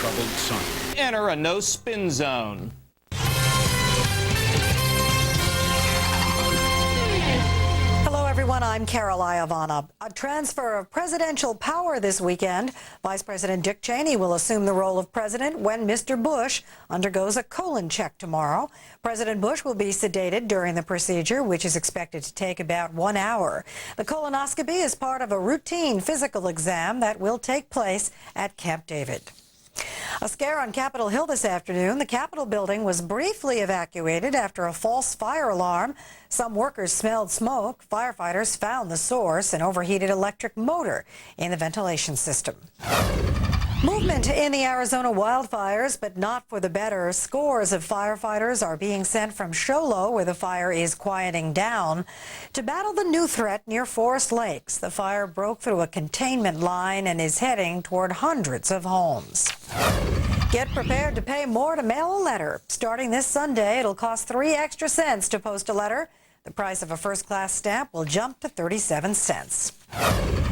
troubled sun. Enter a no-spin zone. Hello, everyone. I'm Carol Iavana. A transfer of presidential power this weekend. Vice President Dick Cheney will assume the role of president when Mr. Bush undergoes a colon check tomorrow. President Bush will be sedated during the procedure, which is expected to take about 1 hour. The colonoscopy is part of a routine physical exam that will take place at Camp David. A scare on Capitol Hill this afternoon. The Capitol building was briefly evacuated after a false fire alarm. Some workers smelled smoke. Firefighters found the source, an overheated electric motor in the ventilation system. Movement in the Arizona wildfires, but not for the better. Scores of firefighters are being sent from Show Low, where the fire is quieting down, to battle the new threat near Forest Lakes. The fire broke through a containment line and is heading toward hundreds of homes. Get prepared to pay more to mail a letter. Starting this Sunday, it'll cost 3 extra cents to post a letter. The price of a first-class stamp will jump to 37 cents.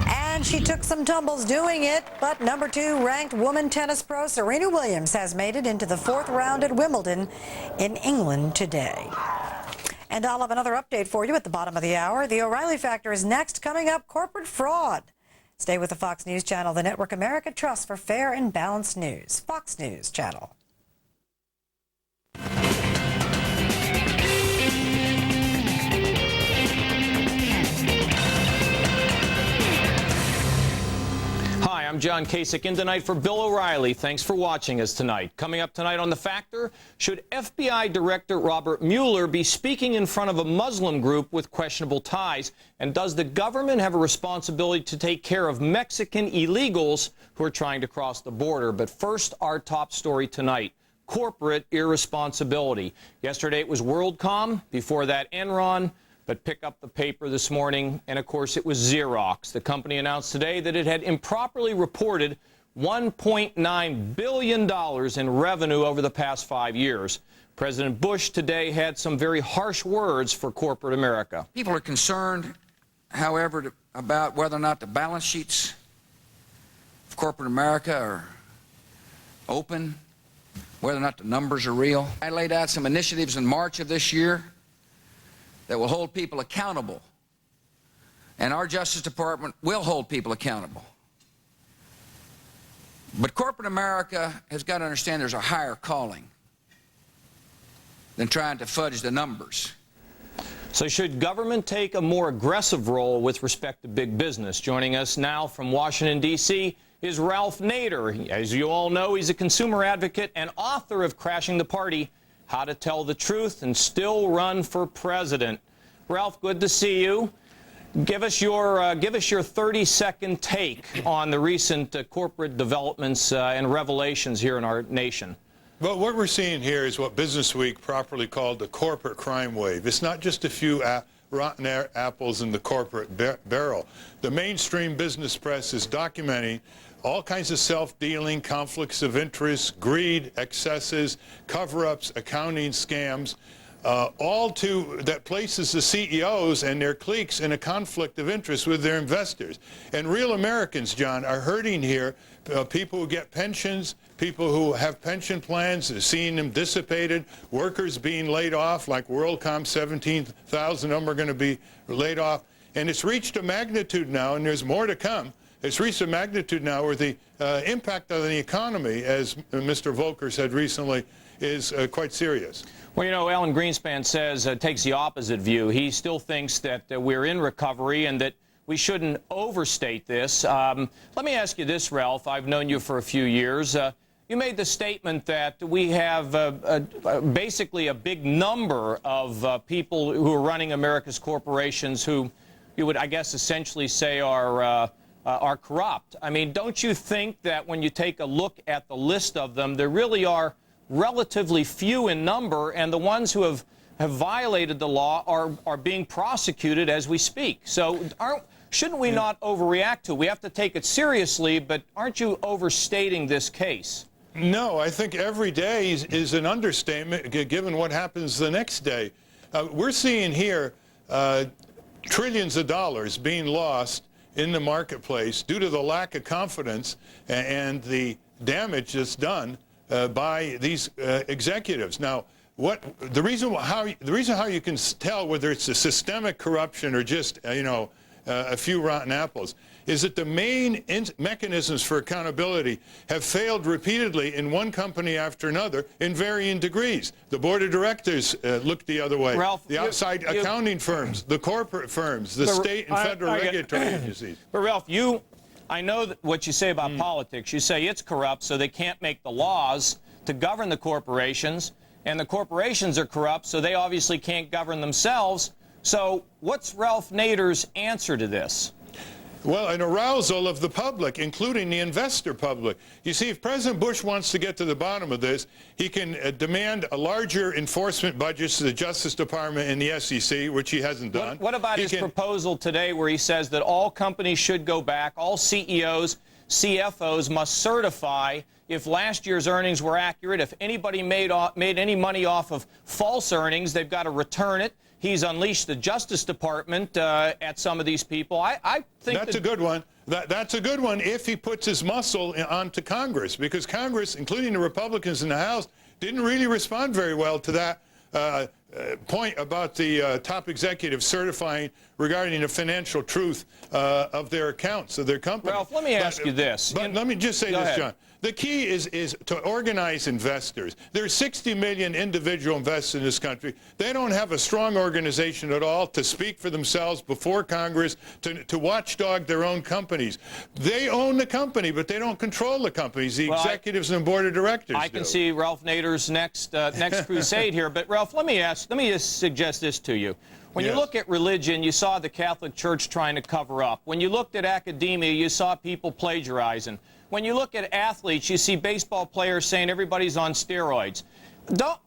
And she took some tumbles doing it, but number 2 ranked woman tennis pro Serena Williams has made it into the 4th round at Wimbledon in England today. And I'll have another update for you at the bottom of the hour. The O'Reilly Factor is next. Coming up, corporate fraud. Stay with the Fox News Channel, the network America trusts for fair and balanced news. Fox News Channel. Hi, I'm John Kasich in tonight for Bill O'Reilly. Thanks for watching us tonight. Coming up tonight on The Factor, should FBI Director Robert Mueller be speaking in front of a Muslim group with questionable ties? And does the government have a responsibility to take care of Mexican illegals who are trying to cross the border? But first, our top story tonight, corporate irresponsibility. Yesterday it was WorldCom, before that Enron. But pick up the paper this morning, and of course it was Xerox. The company announced today that it had improperly reported $1.9 billion in revenue over the past 5 years. President Bush today had some very harsh words for corporate America. People are concerned, however, about whether or not the balance sheets of corporate America are open, whether or not the numbers are real. I laid out some initiatives in March of this year that will hold people accountable, and our Justice Department will hold people accountable. But corporate America has got to understand there's a higher calling than trying to fudge the numbers. So should government take a more aggressive role with respect to big business? Joining us now from Washington, D.C. is Ralph Nader. As you all know, he's a consumer advocate and author of Crashing the Party: How to Tell the Truth and Still Run for President. Ralph, good to see you. Give us your 30-second take on the recent corporate developments and revelations here in our nation. Well, what we're seeing here is what Business Week properly called the corporate crime wave. It's not just a few rotten apples in the corporate barrel. The mainstream business press is documenting all kinds of self-dealing, conflicts of interest, greed, excesses, cover-ups, accounting scams, all that places the CEOs and their cliques in a conflict of interest with their investors. And real Americans, John, are hurting here. People who get pensions, people who have pension plans, seeing them dissipated, workers being laid off, like WorldCom, 17,000 of them are going to be laid off. And it's reached a magnitude now, and there's more to come. It's reached a magnitude now where the impact on the economy, as Mr. Volker said recently, is quite serious. Well, you know, Alan Greenspan says, takes the opposite view. He still thinks that we're in recovery and that we shouldn't overstate this. Let me ask you this, Ralph. I've known you for a few years. You made the statement that we have basically a big number of people who are running America's corporations who you would, I guess, essentially say are corrupt. I mean, don't you think that when you take a look at the list of them, there really are relatively few in number, and the ones who have violated the law are being prosecuted as we speak? So shouldn't we not overreact to it? We have to take it seriously, but aren't you overstating this case? No, I think every day is an understatement given what happens the next day. We're seeing here trillions of dollars being lost in the marketplace due to the lack of confidence and the damage that's done by these executives. Now, the reason how you can tell whether it's a systemic corruption or just a few rotten apples is that the main mechanisms for accountability have failed repeatedly in one company after another in varying degrees. The board of directors looked the other way. Ralph, the outside accounting firms, the corporate firms, the state and federal regulatory agencies. But Ralph, I know that what you say about politics. You say it's corrupt, so they can't make the laws to govern the corporations, and the corporations are corrupt, so they obviously can't govern themselves. So what's Ralph Nader's answer to this? Well, an arousal of the public, including the investor public. You see, if President Bush wants to get to the bottom of this, he can demand a larger enforcement budget to the Justice Department and the SEC, which he hasn't done. What about his proposal today where he says that all companies should go back, all CEOs, CFOs must certify if last year's earnings were accurate, if anybody made any money off of false earnings, they've got to return it. He's unleashed the Justice Department at some of these people. I think that's a good one. That's a good one if he puts his muscle onto Congress, because Congress, including the Republicans in the House, didn't really respond very well to that point about the top executives certifying regarding the financial truth of their accounts of their company. Ralph, let me ask you this. But let me just say this, ahead. John. The key is to organize investors. There are 60 million individual investors in this country. They don't have a strong organization at all to speak for themselves before Congress, to watchdog their own companies. They own the company, but they don't control the companies. The executives and board of directors I can see Ralph Nader's next crusade here. But Ralph, let me just suggest this to you. When you look at religion, you saw the Catholic Church trying to cover up. When you looked at academia, you saw people plagiarizing. When you look at athletes, you see baseball players saying everybody's on steroids.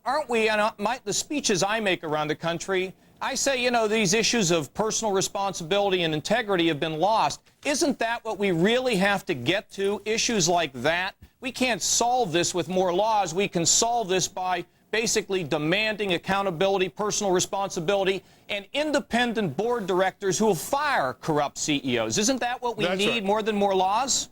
Aren't we, the speeches I make around the country, I say, these issues of personal responsibility and integrity have been lost. Isn't that what we really have to get to? Issues like that? We can't solve this with more laws. We can solve this by basically demanding accountability, personal responsibility, and independent board directors who will fire corrupt CEOs. Isn't that what we need more than more laws?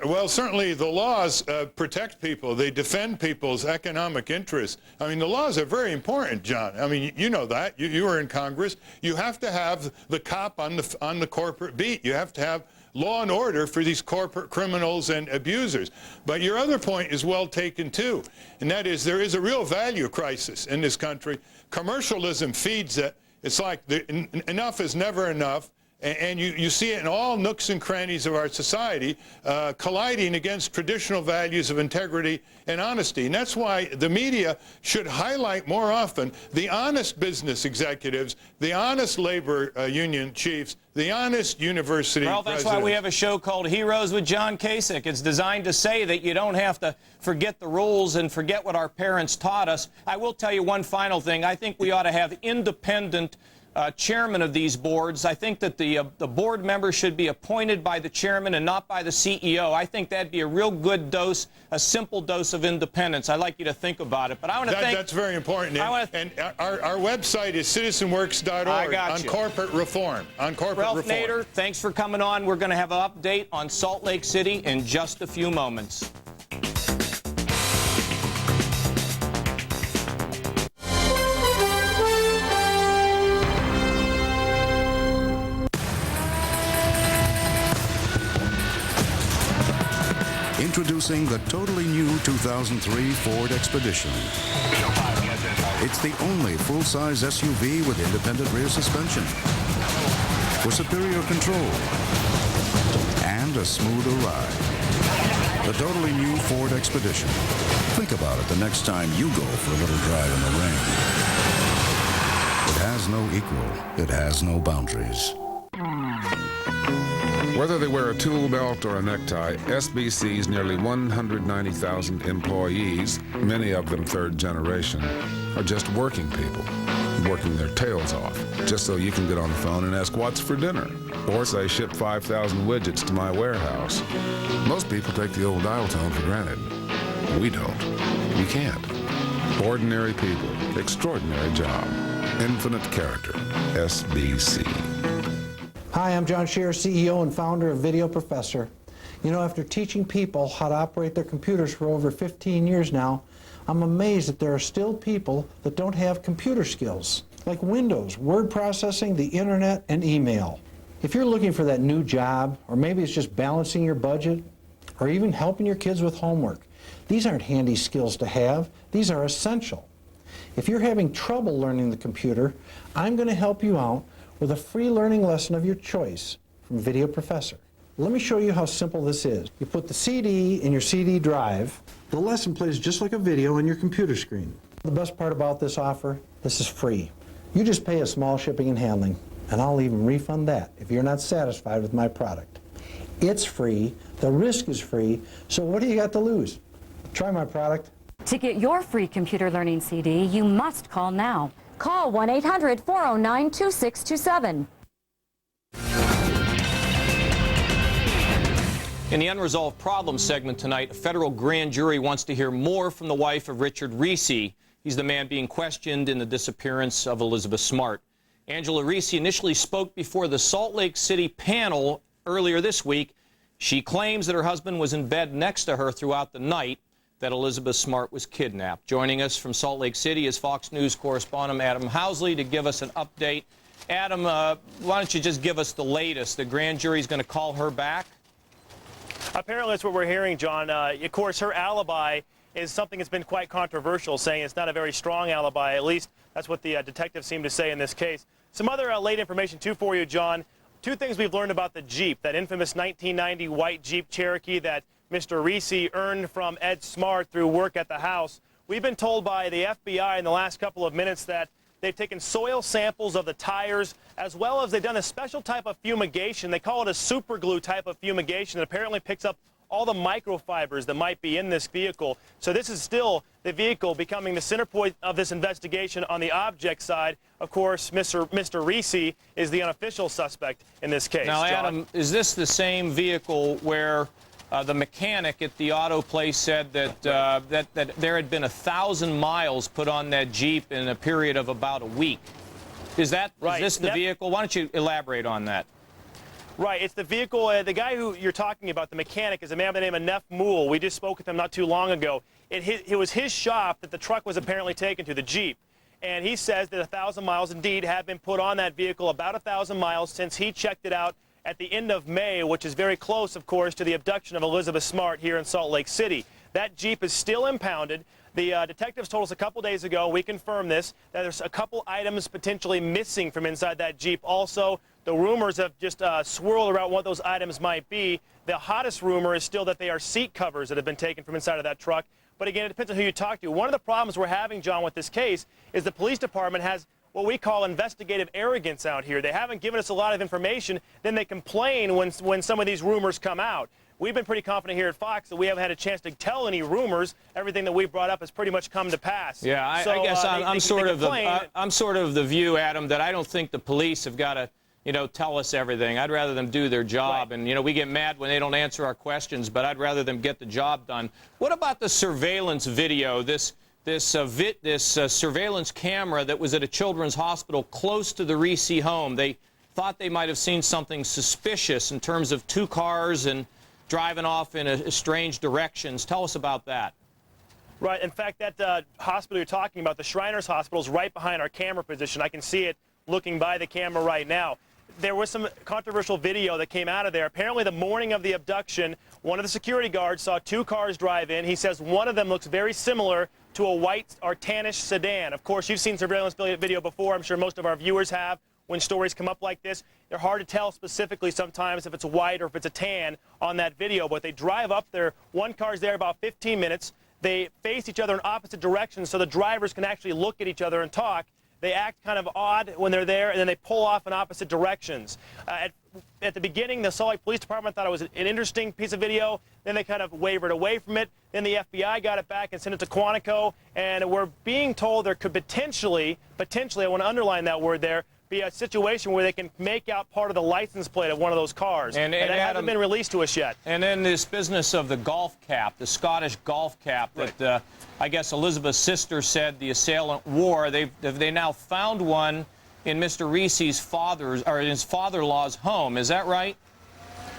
Well, certainly the laws protect people. They defend people's economic interests. I mean, the laws are very important, John. I mean, you know that. You were in Congress. You have to have the cop on the corporate beat. You have to have law and order for these corporate criminals and abusers. But your other point is well taken, too, and that is there is a real value crisis in this country. Commercialism feeds it. It's like enough is never enough. And you see it in all nooks and crannies of our society, colliding against traditional values of integrity and honesty. And that's why the media should highlight more often the honest business executives, the honest labor union chiefs, the honest university presidents. Well, that's why we have a show called Heroes with John Kasich. It's designed to say that you don't have to forget the rules and forget what our parents taught us. I will tell you one final thing. I think we ought to have independent chairman of these boards. I think that the board members should be appointed by the chairman and not by the CEO. I think that'd be a real good dose, a simple dose of independence. I'd like you to think about it. But I want to think that's very important. And our website is citizenworks.org on corporate reform. Ralph Nader, thanks for coming on. We're going to have an update on Salt Lake City in just a few moments. Introducing the totally new 2003 Ford Expedition. It's the only full-size SUV with independent rear suspension for superior control and a smoother ride. The totally new Ford Expedition. Think about it the next time you go for a little drive in the rain. It has no equal. It has no boundaries. Whether they wear a tool belt or a necktie, SBC's nearly 190,000 employees, many of them third generation, are just working people, working their tails off, just so you can get on the phone and ask what's for dinner, or say ship 5,000 widgets to my warehouse. Most people take the old dial tone for granted. We don't. We can't. Ordinary people, extraordinary job, infinite character, SBC. Hi, I'm John Scheer, CEO and founder of Video Professor. You know, after teaching people how to operate their computers for over 15 years now, I'm amazed that there are still people that don't have computer skills, like Windows, word processing, the internet, and email. If you're looking for that new job, or maybe it's just balancing your budget, or even helping your kids with homework, these aren't handy skills to have, these are essential. If you're having trouble learning the computer, I'm going to help you out with a free learning lesson of your choice from Video Professor. Let me show you how simple this is. You put the CD in your CD drive. The lesson plays just like a video on your computer screen. The best part about this offer, this is free. You just pay a small shipping and handling, and I'll even refund that if you're not satisfied with my product. It's free, the risk is free, so what do you got to lose? Try my product. To get your free computer learning CD, you must call now. Call 1-800-409-2627. In the Unresolved Problems segment tonight, a federal grand jury wants to hear more from the wife of Richard Reese. He's the man being questioned in the disappearance of Elizabeth Smart. Angela Reese initially spoke before the Salt Lake City panel earlier this week. She claims that her husband was in bed next to her throughout the night that Elizabeth Smart was kidnapped. Joining us from Salt Lake City is Fox News correspondent Adam Housley to give us an update. Adam, why don't you just give us the latest? The grand jury is going to call her back? Apparently that's what we're hearing, John. Of course, her alibi is something that's been quite controversial, saying it's not a very strong alibi. At least that's what the detectives seem to say in this case. Some other late information, too, for you, John. Two things we've learned about the Jeep, that infamous 1990 white Jeep Cherokee that Mr. Reese earned from Ed Smart through work at the house. We've been told by the FBI in the last couple of minutes that they've taken soil samples of the tires, as well as they've done a special type of fumigation. They call it a super glue type of fumigation that apparently picks up all the microfibers that might be in this vehicle. So this is still the vehicle becoming the center point of this investigation on the object side. Of course, Mr. Reese is the unofficial suspect in this case. Now, John. Adam, is this the same vehicle where the mechanic at the auto place said that, that there had been 1,000 miles put on that Jeep in a period of about a week? Is that right? Is this the vehicle? Why don't you elaborate on that? Right, it's the vehicle. The guy who you're talking about, the mechanic, is a man by the name of Neff Moole. We just spoke with him not too long ago. It was his shop that the truck was apparently taken to, the Jeep. And he says that 1,000 miles indeed have been put on that vehicle, about 1,000 miles since he checked it out at the end of May, which is very close, of course, to the abduction of Elizabeth Smart here in Salt Lake City. That Jeep is still impounded. The detectives told us a couple days ago, we confirmed this, that there's a couple items potentially missing from inside that Jeep. Also, the rumors have just swirled around what those items might be. The hottest rumor is still that they are seat covers that have been taken from inside of that truck. But again, it depends on who you talk to. One of the problems we're having, John, with this case is the police department has what we call investigative arrogance out here. They haven't given us a lot of information, then they complain when some of these rumors come out. We've been pretty confident here at Fox that we haven't had a chance to tell any rumors. Everything that we've brought up has pretty much come to pass. Yeah, I guess I'm sort of the view, Adam, that I don't think the police have got to, tell us everything. I'd rather them do their job. Right. And, we get mad when they don't answer our questions, but I'd rather them get the job done. What about the surveillance video, this surveillance camera that was at a children's hospital close to the Reese home? They thought they might have seen something suspicious in terms of two cars and driving off in strange directions. Tell us about that. Right. In fact, that hospital you're talking about, the Shriners Hospital, is right behind our camera position. I can see it looking by the camera right now. There was some controversial video that came out of there. Apparently, the morning of the abduction, one of the security guards saw two cars drive in. He says one of them looks very similar to a white or tannish sedan. Of course, you've seen surveillance video before. I'm sure most of our viewers have. When stories come up like this, they're hard to tell specifically sometimes if it's a white or if it's a tan on that video, but they drive up there. One car's there about 15 minutes. They face each other in opposite directions so the drivers can actually look at each other and talk. They act kind of odd when they're there, and then they pull off in opposite directions. At the beginning, the Salt Lake Police Department thought it was an interesting piece of video. Then they kind of wavered away from it. Then the FBI got it back and sent it to Quantico, and we're being told there could potentially, I want to underline that word there, be a situation where they can make out part of the license plate of one of those cars. And that hasn't been released to us yet. And then this business of the golf cap, the Scottish golf cap that I guess Elizabeth's sister said the assailant wore. They now found one in Mr. Reese's his father-in-law's home. Is that right?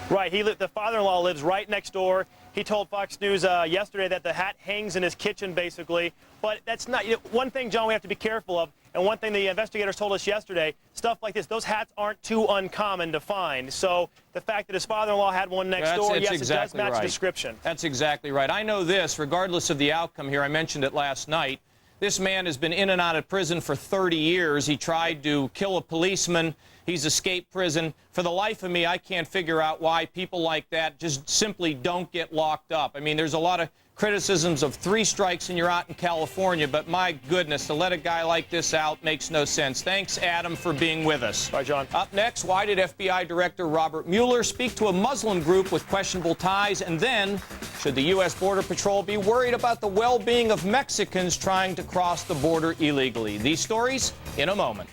Right. The father-in-law lives right next door. He told Fox News yesterday that the hat hangs in his kitchen, basically. But that's not one thing, John, we have to be careful of. And one thing the investigators told us yesterday, stuff like this, those hats aren't too uncommon to find. So the fact that his father-in-law had one next door, yes, exactly it does match right. description. That's exactly right. I know this, regardless of the outcome here, I mentioned it last night, this man has been in and out of prison for 30 years. He tried to kill a policeman. He's escaped prison. For the life of me, I can't figure out why people like that just simply don't get locked up. I mean, there's a lot of criticisms of 3 strikes and you're out in California, but my goodness, to let a guy like this out makes no sense. Thanks, Adam, for being with us. Bye, John. Up next, why did FBI Director Robert Mueller speak to a Muslim group with questionable ties? And then, should the U.S. Border Patrol be worried about the well-being of Mexicans trying to cross the border illegally? These stories in a moment.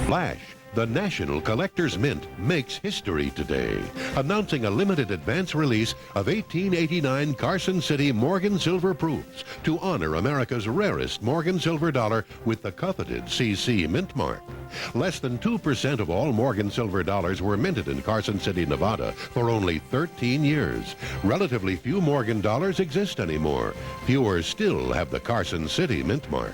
Flash, the National Collector's Mint, makes history today, announcing a limited advance release of 1889 Carson City Morgan Silver Proofs to honor America's rarest Morgan Silver dollar with the coveted CC mint mark. Less than 2% of all Morgan Silver dollars were minted in Carson City, Nevada for only 13 years. Relatively few Morgan dollars exist anymore. Fewer still have the Carson City mint mark.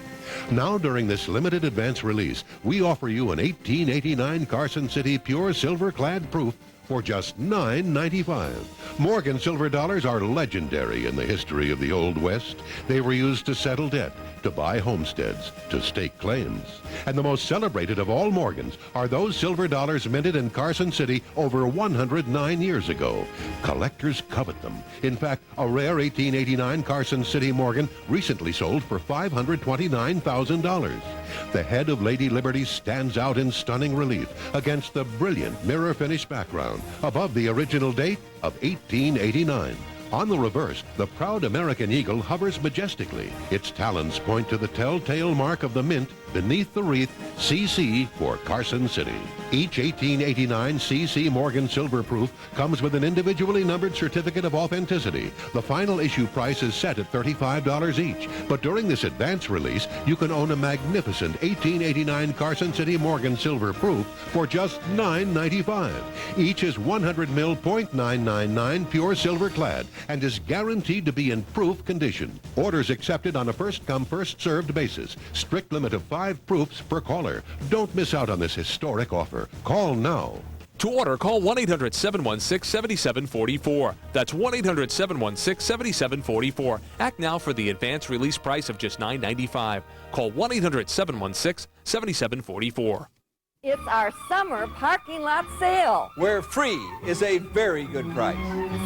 Now, during this limited advance release, we offer you an 1889 Carson City Pure Silver Clad Proof for just $9.95. Morgan silver dollars are legendary in the history of the Old West. They were used to settle debt, to buy homesteads, to stake claims. And the most celebrated of all Morgans are those silver dollars minted in Carson City over 109 years ago. Collectors covet them. In fact, a rare 1889 Carson City Morgan recently sold for $529,000. The head of Lady Liberty stands out in stunning relief against the brilliant mirror-finished background above the original date of 1889. On the reverse, the proud American eagle hovers majestically. Its talons point to the telltale mark of the mint beneath the wreath, CC for Carson City. Each 1889 CC Morgan Silver Proof comes with an individually numbered certificate of authenticity. The final issue price is set at $35 each, but during this advance release, you can own a magnificent 1889 Carson City Morgan Silver Proof for just $9.95. Each is 100 mil .999 pure silver clad and is guaranteed to be in proof condition. Orders accepted on a first-come, first-served basis. Strict limit of 5 proofs per caller. Don't miss out on this historic offer. Call now. To order, call 1-800-716-7744. That's 1-800-716-7744. Act now for the advance release price of just $9.95. Call 1-800-716-7744. It's our summer parking lot sale. Where free is a very good price.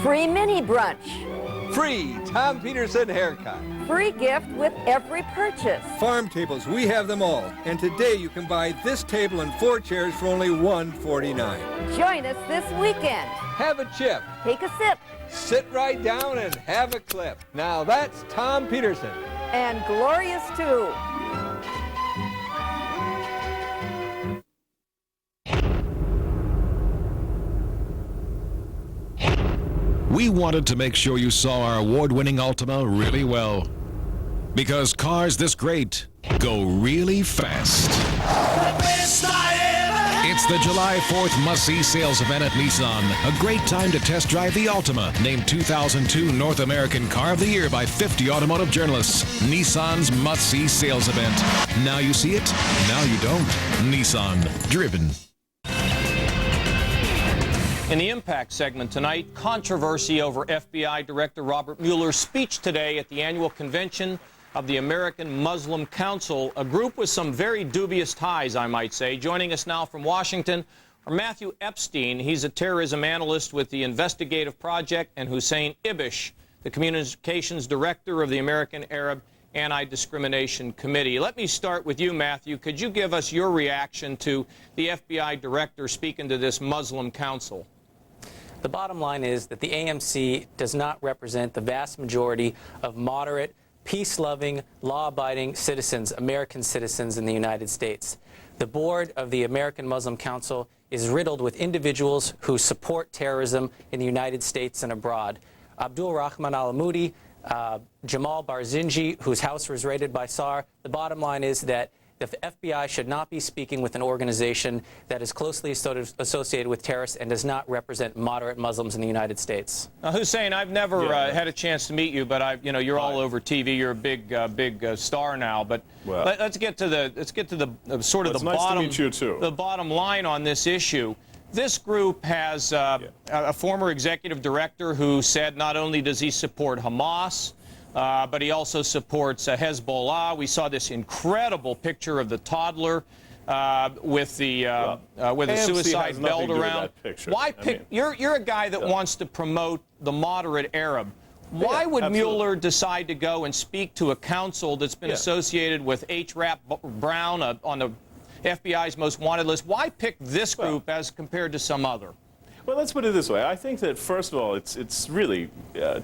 Free mini brunch. Free Tom Peterson haircut. Free gift with every purchase. Farm tables, we have them all. And today you can buy this table and 4 chairs for only $149. Join us this weekend. Have a chip. Take a sip. Sit right down and have a clip. Now that's Tom Peterson. And glorious too. We wanted to make sure you saw our award-winning Altima really well. Because cars this great go really fast. It's the July 4th must-see sales event at Nissan. A great time to test drive the Altima, named 2002 North American Car of the Year by 50 automotive journalists. Nissan's must-see sales event. Now you see it, now you don't. Nissan. Driven. In the Impact segment tonight, controversy over FBI Director Robert Mueller's speech today at the annual convention of the American Muslim Council, a group with some very dubious ties, I might say. Joining us now from Washington are Matthew Epstein. He's a terrorism analyst with the Investigative Project, and Hussein Ibish, the communications director of the American Arab Anti-Discrimination Committee. Let me start with you, Matthew. Could you give us your reaction to the FBI director speaking to this Muslim council? The bottom line is that the AMC does not represent the vast majority of moderate, peace-loving, law-abiding citizens, American citizens in the United States. The board of the American Muslim Council is riddled with individuals who support terrorism in the United States and abroad. Abdul Rahman Alamoudi, Jamal Barzinji, whose house was raided by SAR. The bottom line is that the FBI should not be speaking with an organization that is closely associated with terrorists and does not represent moderate Muslims in the United States. Now, Hussein, I've never had a chance to meet you, but you're all over TV. You're a big star now. But let's get to the sort of the nice bottom. To meet you too. The bottom line on this issue. This group has a former executive director who said not only does he support Hamas, but he also supports Hezbollah. We saw this incredible picture of the toddler with the suicide belt around. Why pick? You're a guy that wants to promote the moderate Arab. Why would Mueller decide to go and speak to a council that's been associated with H. Rap Brown on the FBI's most wanted list? Why pick this group as compared to some other? Well, let's put it this way. I think that, first of all, it's really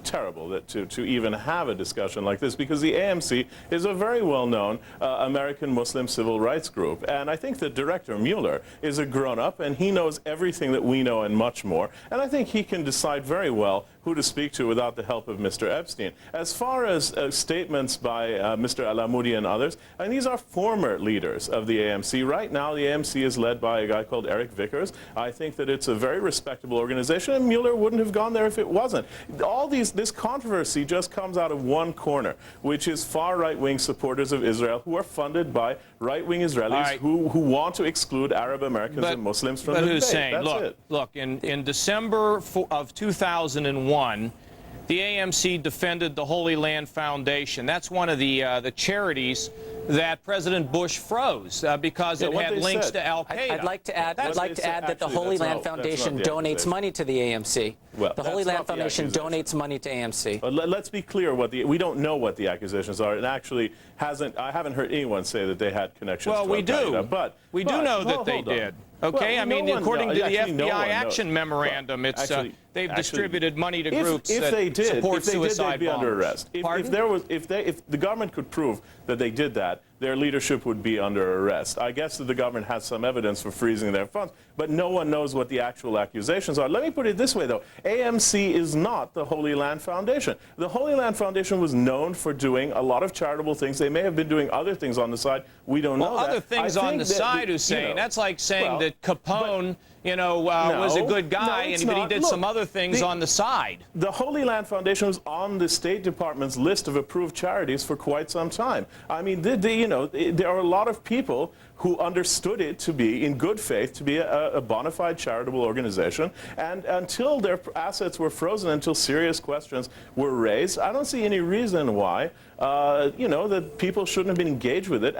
terrible that to even have a discussion like this, because the AMC is a very well-known American Muslim civil rights group. And I think that Director Mueller is a grown-up, and he knows everything that we know and much more. And I think he can decide very well who to speak to without the help of Mr. Epstein. As far as statements by Mr. Alamoudi and others, and these are former leaders of the AMC. Right now, the AMC is led by a guy called Eric Vickers. I think that it's a very respectable organization, and Mueller wouldn't have gone there if it wasn't. This controversy just comes out of one corner, which is far right-wing supporters of Israel who are funded by right-wing Israelis who want to exclude Arab Americans and Muslims from the debate. That's look, in December of 2001, the AMC defended the Holy Land Foundation. That's one of the charities that President Bush froze because it had links to Al-Qaeda. I'd like to add that the Holy Land Foundation donates money to the AMC. Well, the Holy Land Foundation donates money to AMC. Let's be clear. We don't know what the accusations are, and actually I haven't heard anyone say that they had connections to Al-Qaeda. But we do know that they did. Okay, I mean, according to the FBI action memorandum, they've distributed money to groups that support suicide bombers. They'd be under arrest. If the government could prove that they did that, their leadership would be under arrest. I guess that the government has some evidence for freezing their funds, but no one knows what the actual accusations are. Let me put it this way, though. AMC is not the Holy Land Foundation. The Holy Land Foundation was known for doing a lot of charitable things. They may have been doing other things on the side. We don't know that. Other things on the side, Hussein. That's like saying that Capone, was a good guy, but he did some other things on the side. The Holy Land Foundation was on the State Department's list of approved charities for quite some time. I mean, there are a lot of people who understood it to be, in good faith, to be a bona fide charitable organization. And until their assets were frozen, until serious questions were raised, I don't see any reason why, that people shouldn't have been engaged with it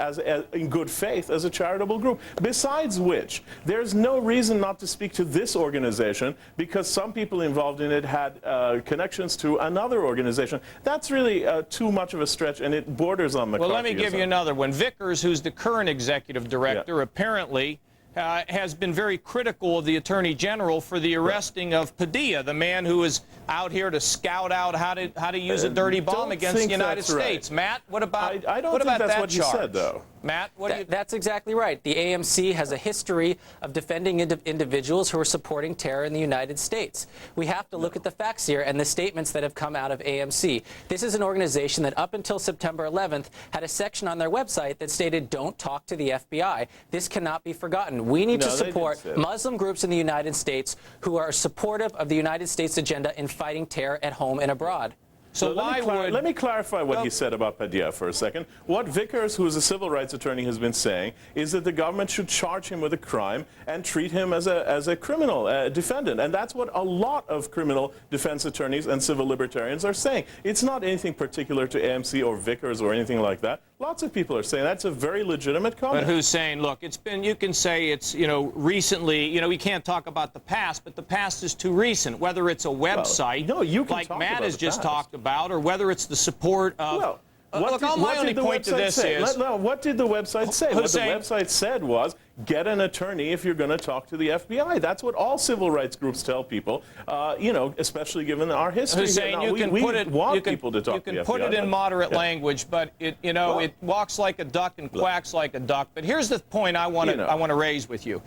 in good faith as a charitable group. Besides which, there's no reason not to speak to this organization because some people involved in it had connections to another organization. That's really too much of a stretch, and it borders on McCarthyism. Well, let me give you another one. Vickers, who's the current executive director, apparently has been very critical of the Attorney General for the arresting of Padilla, the man who is out here to scout out how to use a dirty bomb against the United States. Matt, what about I don't think that's what you said, though. Matt, that's exactly right. The AMC has a history of defending individuals who are supporting terror in the United States. We have to look at the facts here and the statements that have come out of AMC. This is an organization that up until September 11th had a section on their website that stated, "Don't talk to the FBI." This cannot be forgotten. We need to support Muslim groups in the United States who are supportive of the United States agenda in fighting terror at home and abroad. So let me clarify what he said about Padilla for a second. What Vickers, who is a civil rights attorney, has been saying is that the government should charge him with a crime and treat him as a criminal defendant. And that's what a lot of criminal defense attorneys and civil libertarians are saying. It's not anything particular to AMC or Vickers or anything like that. Lots of people are saying that's a very legitimate comment. But who's saying, look, it's been, you can say it's, recently, we can't talk about the past, but the past is too recent. Whether it's a website, like Matt has just talked about, or whether it's the support of... my only point to this is... what did the website say? What the website said was, get an attorney if you're going to talk to the FBI. That's what all civil rights groups tell people, especially given our history. Hussein, you can put it in moderate language, but it walks like a duck and quacks like a duck. But here's the point I want to raise with you.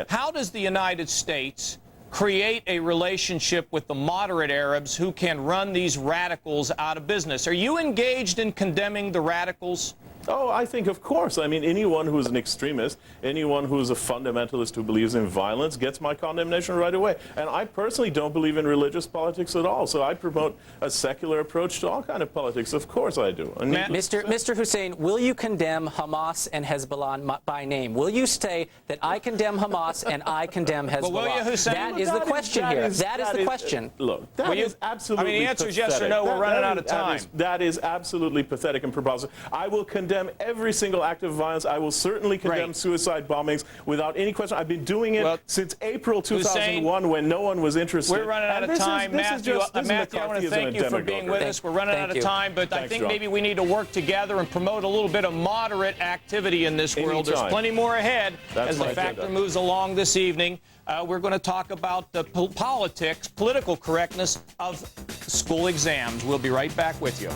How does the United States create a relationship with the moderate Arabs who can run these radicals out of business. Are you engaged in condemning the radicals? Oh, I think, of course. I mean, anyone who's an extremist, anyone who's a fundamentalist who believes in violence gets my condemnation right away. And I personally don't believe in religious politics at all. So I promote a secular approach to all kind of politics. Of course I do. Mr. Hussein, will you condemn Hamas and Hezbollah by name? Will you say that I condemn Hamas and I condemn Hezbollah? Well, will you, Hussein? That is the question here. That is the question. Look, that is absolutely I mean, the answer is yes or pathetic. no. We're running out of time. That is absolutely pathetic and preposterous. I will condemn every single act of violence. I will certainly condemn suicide bombings without any question. I've been doing it since April 2001 when no one was interested. We're running out of time. Matthew, I want to thank you for being with us. We're running out of time, but I think maybe we need to work together and promote a little bit of moderate activity in this world. There's plenty more ahead as the factor moves along this evening. We're going to talk about the political correctness of school exams. We'll be right back with you.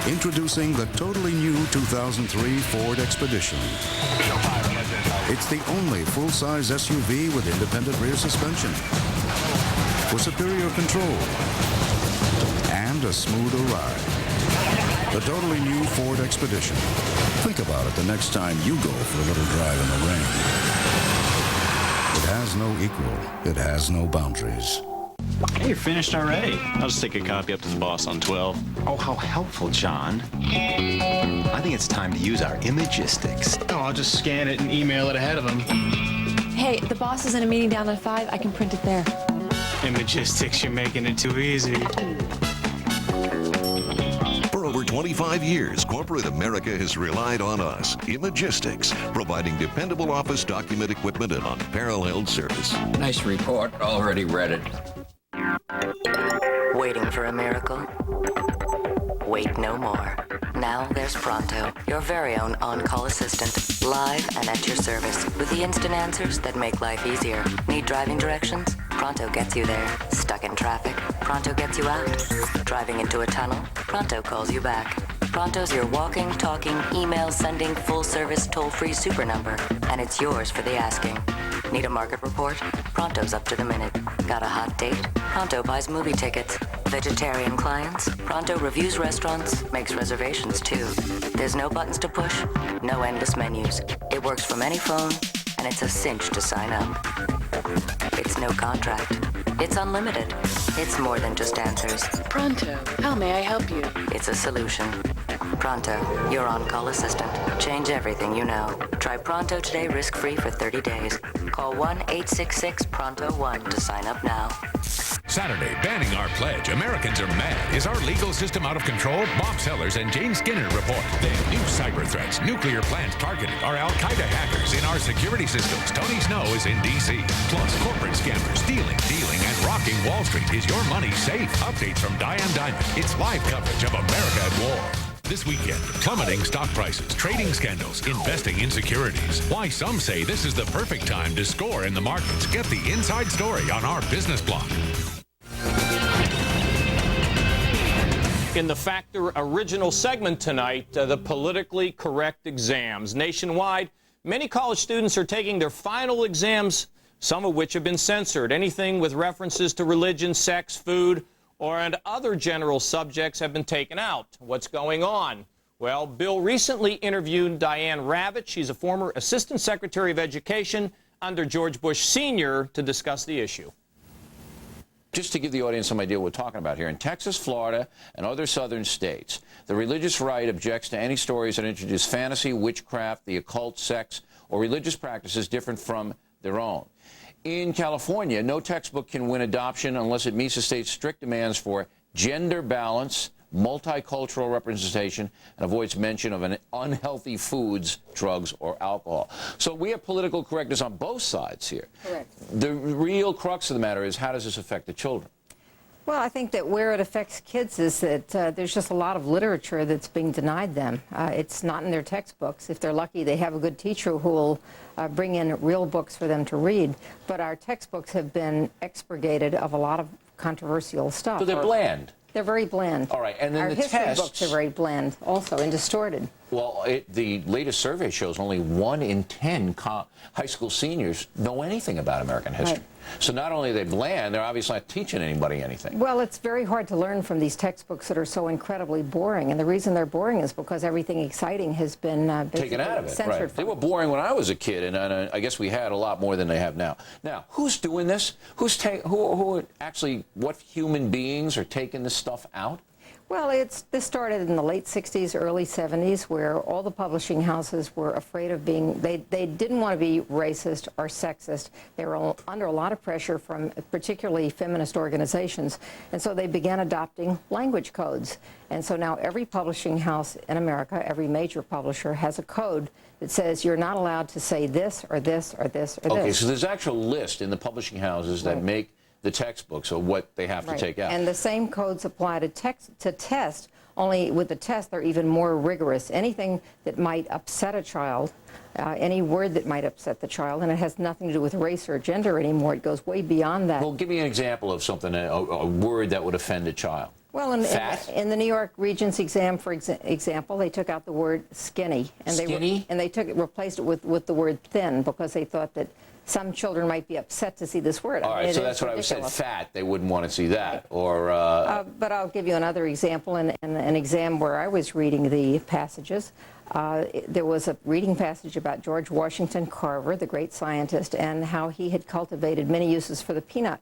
Introducing the totally new 2003 Ford Expedition. It's the only full-size SUV with independent rear suspension for superior control and a smoother ride. The totally new Ford Expedition. Think about it the next time you go for a little drive in the rain. It has no equal. It has no boundaries. Hey, you're finished already. I'll just take a copy up to the boss on 12. Oh, how helpful, John. I think it's time to use our Imagistics. Oh, I'll just scan it and email it ahead of him. Hey, the boss is in a meeting down at 5. I can print it there. Imagistics, you're making it too easy. For over 25 years, corporate America has relied on us, Imagistics, providing dependable office document equipment and unparalleled service. Nice report. Already read it. Waiting for a miracle? Wait no more. Now there's Pronto, your very own on-call assistant, live and at your service, with the instant answers that make life easier. Need driving directions? Pronto gets you there. Stuck in traffic? Pronto gets you out. Driving into a tunnel? Pronto calls you back. Pronto's your walking, talking, email-sending, full-service, toll-free super number, and it's yours for the asking. Need a market report? Pronto's up to the minute. Got a hot date? Pronto buys movie tickets. Vegetarian clients? Pronto reviews restaurants, makes reservations too. There's no buttons to push, no endless menus. It works from any phone, and it's a cinch to sign up. It's no contract. It's unlimited. It's more than just answers. Pronto, how may I help you? It's a solution. Pronto, your on-call assistant. Change everything you know. Try Pronto today risk-free for 30 days. Call 1-866-PRONTO-1 to sign up now. Saturday, banning our pledge. Americans are mad. Is our legal system out of control? Bob Sellers and Jane Skinner report. Then new cyber threats, nuclear plants targeted, are Al-Qaeda hackers in our security systems. Tony Snow is in D.C. Plus, corporate scammers stealing, dealing, and rocking Wall Street. Is your money safe? Updates from Diane Diamond. It's live coverage of America at War. This weekend, plummeting stock prices, trading scandals, investing insecurities. Why some say this is the perfect time to score in the markets. Get the inside story on our business blog. In the Factor original segment tonight, the politically correct exams. Nationwide, many college students are taking their final exams, some of which have been censored. Anything with references to religion, sex, food, and other general subjects have been taken out. What's going on? Well, Bill recently interviewed Diane Ravitch. She's a former Assistant Secretary of Education under George Bush Sr. to discuss the issue. Just to give the audience some idea what we're talking about here, in Texas, Florida, and other southern states, the religious right objects to any stories that introduce fantasy, witchcraft, the occult, sex, or religious practices different from their own. In California, no textbook can win adoption unless it meets the state's strict demands for gender balance, multicultural representation, and avoids mention of unhealthy foods, drugs, or alcohol. So we have political correctness on both sides here. Correct. The real crux of the matter is, how does this affect the children? Well, I think that where it affects kids is that there's just a lot of literature that's being denied them. It's not in their textbooks. If they're lucky, they have a good teacher who will bring in real books for them to read. But our textbooks have been expurgated of a lot of controversial stuff. So they're bland. They're very bland. All right, and then Our the history tests, books are very bland also and distorted. Well, the latest survey shows only 1 in 10 high school seniors know anything about American history. Right. So not only are they bland, they're obviously not teaching anybody anything. Well, it's very hard to learn from these textbooks that are so incredibly boring. And the reason they're boring is because everything exciting has been taken out of it. Censored. Right. They were boring when I was a kid, and I guess we had a lot more than they have now. Now, who's doing this? Who actually, what human beings are taking this stuff out? Well, this started in the late 60s, early 70s, where all the publishing houses were afraid of being, they didn't want to be racist or sexist. They were under a lot of pressure from particularly feminist organizations, and so they began adopting language codes. And so now every publishing house in America, every major publisher, has a code that says you're not allowed to say this or this or this or this. Okay, so there's an actual list in the publishing houses that make the textbooks or what they have to take out. And the same codes apply to test, only with the test they're even more rigorous. Anything that might upset a child, any word that might upset the child, and it has nothing to do with race or gender anymore. It goes way beyond that. Well, give me an example of something, a word that would offend a child. Well, in the New York Regents exam, for example, they took out the word skinny, and they replaced it with the word thin because they thought that some children might be upset to see this word. All right, so that's what I was saying. Fat, they wouldn't want to see that. Or. But I'll give you another example. In an exam where I was reading the passages, there was a reading passage about George Washington Carver, the great scientist, and how he had cultivated many uses for the peanut.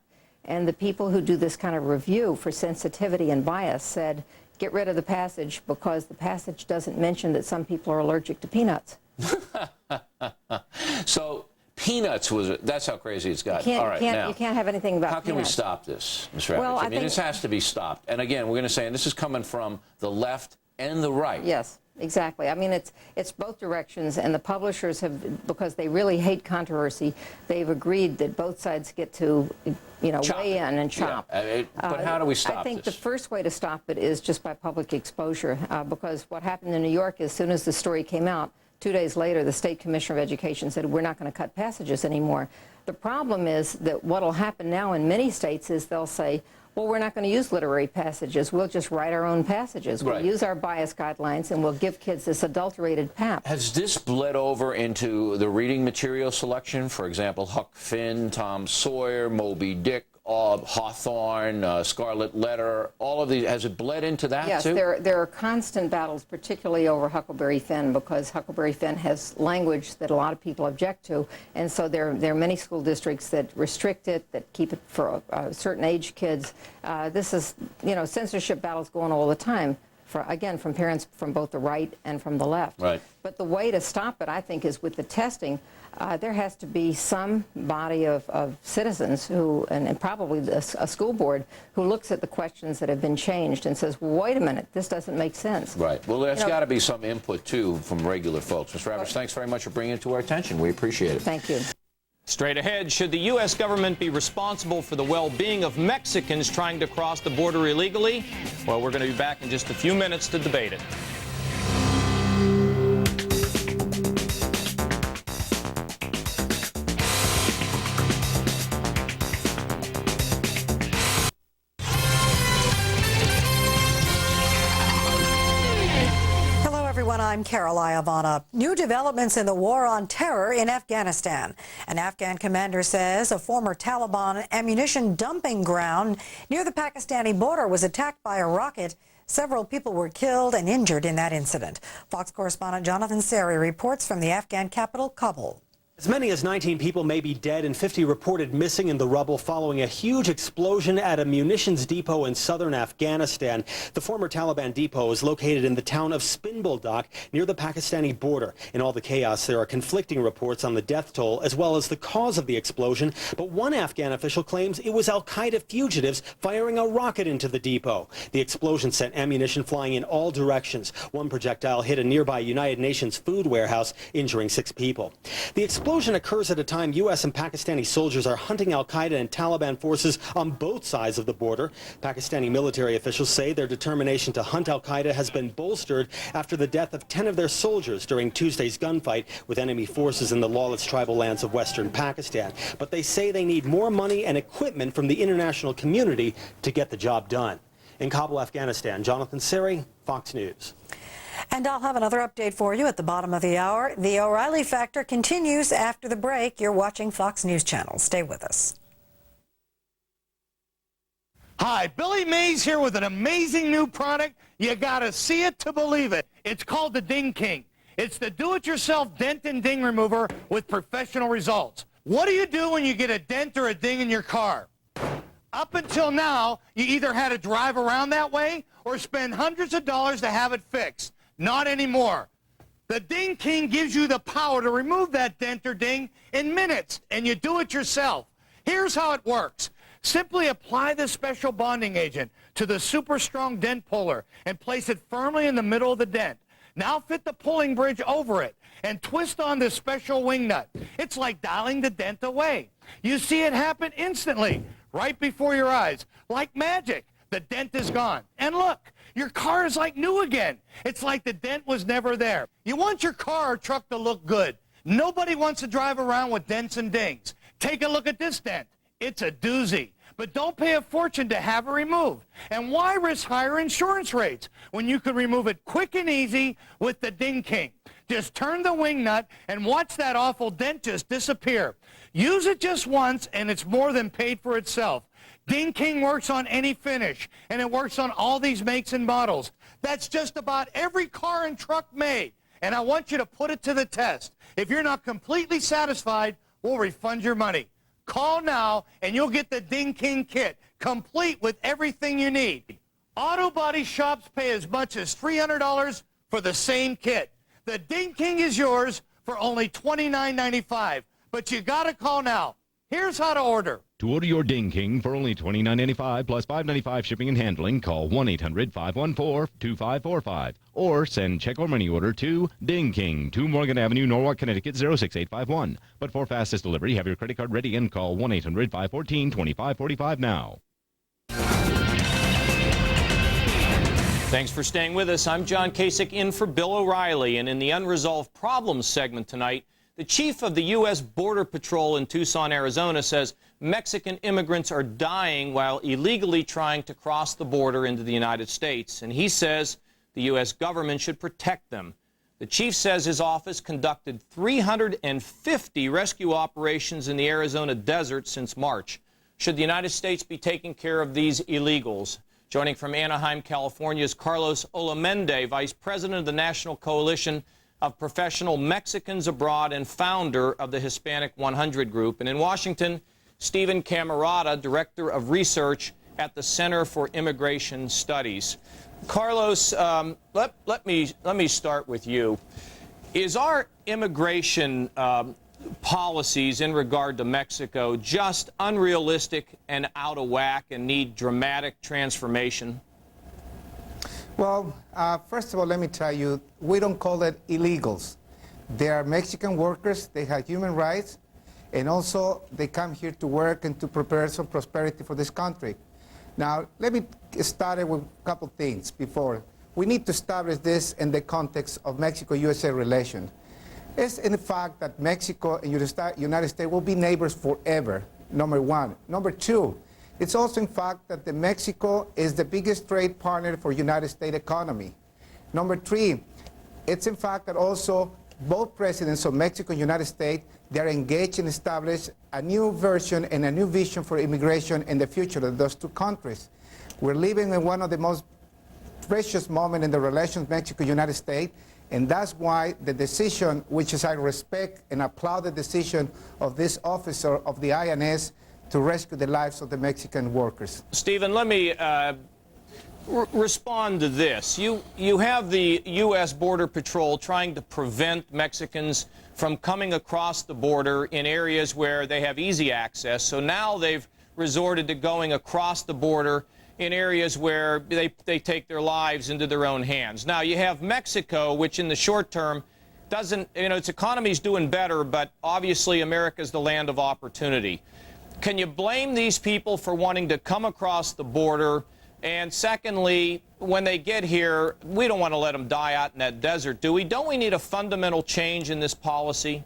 And the people who do this kind of review for sensitivity and bias said, get rid of the passage because the passage doesn't mention that some people are allergic to peanuts. So peanuts that's how crazy it's gotten. All right, now, you can't have anything about how can we peanuts. stop this, Ms. Ravitch? Well, I mean, this has to be stopped. And again, we're going to say, and this is coming from the left and the right. Yes, exactly. I mean, it's both directions, and the publishers have, because they really hate controversy, they've agreed that both sides get to, weigh in and chop. Yeah. But how do we stop this? I think the first way to stop it is just by public exposure, because what happened in New York, as soon as the story came out, 2 days later, the State Commissioner of Education said, we're not going to cut passages anymore. The problem is that what will happen now in many states is they'll say, well, we're not going to use literary passages. We'll just write our own passages. We'll use our bias guidelines, and we'll give kids this adulterated pap. Has this bled over into the reading material selection? For example, Huck Finn, Tom Sawyer, Moby Dick, Hawthorne, Scarlet Letter, all of these. Has it bled into that yes, too? Yes, there are constant battles, particularly over Huckleberry Finn, because Huckleberry Finn has language that a lot of people object to, and so there are many school districts that restrict it, that keep it for certain age kids. This is, censorship battles going all the time. Again, from parents from both the right and from the left. Right. But the way to stop it, I think, is with the testing. There has to be some body of citizens who, and probably a school board, who looks at the questions that have been changed and says, well, wait a minute, this doesn't make sense. Right. Well, there's got to be some input, too, from regular folks. Ms. Ravitch, thanks very much for bringing it to our attention. We appreciate it. Thank you. Straight ahead, should the U.S. government be responsible for the well-being of Mexicans trying to cross the border illegally? Well, we're going to be back in just a few minutes to debate it. I'm Carol Iavana. New developments in the war on terror in Afghanistan. An Afghan commander says a former Taliban ammunition dumping ground near the Pakistani border was attacked by a rocket. Several people were killed and injured in that incident. Fox correspondent Jonathan Sari reports from the Afghan capital, Kabul. As many as 19 people may be dead and 50 reported missing in the rubble following a huge explosion at a munitions depot in southern Afghanistan. The former Taliban depot is located in the town of Spinboldak near the Pakistani border. In all the chaos, there are conflicting reports on the death toll as well as the cause of the explosion. But one Afghan official claims it was al-Qaeda fugitives firing a rocket into the depot. The explosion sent ammunition flying in all directions. One projectile hit a nearby United Nations food warehouse, injuring 6 people. The explosion occurs at a time U.S. and Pakistani soldiers are hunting al-Qaeda and Taliban forces on both sides of the border. Pakistani military officials say their determination to hunt al-Qaeda has been bolstered after the death of 10 of their soldiers during Tuesday's gunfight with enemy forces in the lawless tribal lands of western Pakistan. But they say they need more money and equipment from the international community to get the job done. In Kabul, Afghanistan, Jonathan Siri, Fox News. And I'll have another update for you at the bottom of the hour. The O'Reilly Factor continues after the break. You're watching Fox News Channel. Stay with us. Hi, Billy Mays here with an amazing new product. You gotta see it to believe it. It's called the Ding King. It's the do-it-yourself dent and ding remover with professional results. What do you do when you get a dent or a ding in your car? Up until now, you either had to drive around that way or spend hundreds of dollars to have it fixed. Not anymore. The Ding King gives you the power to remove that dent or ding in minutes, and you do it yourself. Here's how it works. Simply apply the special bonding agent to the super strong dent puller and place it firmly in the middle of the dent. Now fit the pulling bridge over it and twist on this special wing nut. It's like dialing the dent away. You see it happen instantly, right before your eyes. Like magic, the dent is gone. And look, your car is like new again. It's like the dent was never there. You want your car or truck to look good. Nobody wants to drive around with dents and dings. Take a look at this dent. It's a doozy. But don't pay a fortune to have it removed. And why risk higher insurance rates when you can remove it quick and easy with the Ding King? Just turn the wing nut and watch that awful dent just disappear. Use it just once and it's more than paid for itself. Ding King works on any finish, and it works on all these makes and models. That's just about every car and truck made, and I want you to put it to the test. If you're not completely satisfied, we'll refund your money. Call now, and you'll get the Ding King kit, complete with everything you need. Auto body shops pay as much as $300 for the same kit. The Ding King is yours for only $29.95, but you gotta call now. Here's how to order. To order your Ding King for only $29.95 plus $5.95 shipping and handling, call 1-800-514-2545 or send check or money order to Ding King, 2 Morgan Avenue, Norwalk, Connecticut 06851. But for fastest delivery, have your credit card ready and call 1-800-514-2545 now. Thanks for staying with us. I'm John Kasich in for Bill O'Reilly, and in the Unresolved Problems segment tonight, the chief of the U.S. Border Patrol in Tucson, Arizona, says Mexican immigrants are dying while illegally trying to cross the border into the United States, and he says the U.S. government should protect them. The chief says his office conducted 350 rescue operations in the Arizona desert since March. Should the United States be taking care of these illegals? Joining from Anaheim, California is Carlos Olamendi, Vice President of the National Coalition of Professional Mexicans Abroad and founder of the Hispanic 100 Group. And in Washington, Stephen Camarata, Director of Research at the Center for Immigration Studies. Carlos, let me start with you. Is our immigration policies in regard to Mexico just unrealistic and out of whack and need dramatic transformation? Well, first of all, let me tell you, we don't call it illegals. They are Mexican workers, they have human rights, and also they come here to work and to prepare some prosperity for this country. Now, let me start with a couple things before. We need to establish this in the context of Mexico-USA relations. It's in the fact that Mexico and United States will be neighbors forever, number one. Number two, it's also in fact that Mexico is the biggest trade partner for United States economy. Number three, it's in fact that also both presidents of Mexico and United States, they're engaged in establish a new version and a new vision for immigration in the future of those two countries. We're living in one of the most precious moments in the relations Mexico-United States, and that's why the decision, which is I respect and applaud the decision of this officer of the INS to rescue the lives of the Mexican workers. Stephen, let me respond to this. You have the U.S. Border Patrol trying to prevent Mexicans from coming across the border in areas where they have easy access. So now they've resorted to going across the border in areas where they take their lives into their own hands. Now, you have Mexico, which in the short term doesn't, its economy's doing better, but obviously America's the land of opportunity. Can you blame these people for wanting to come across the border? And secondly, when they get here, we don't want to let them die out in that desert, do we? Don't we need a fundamental change in this policy?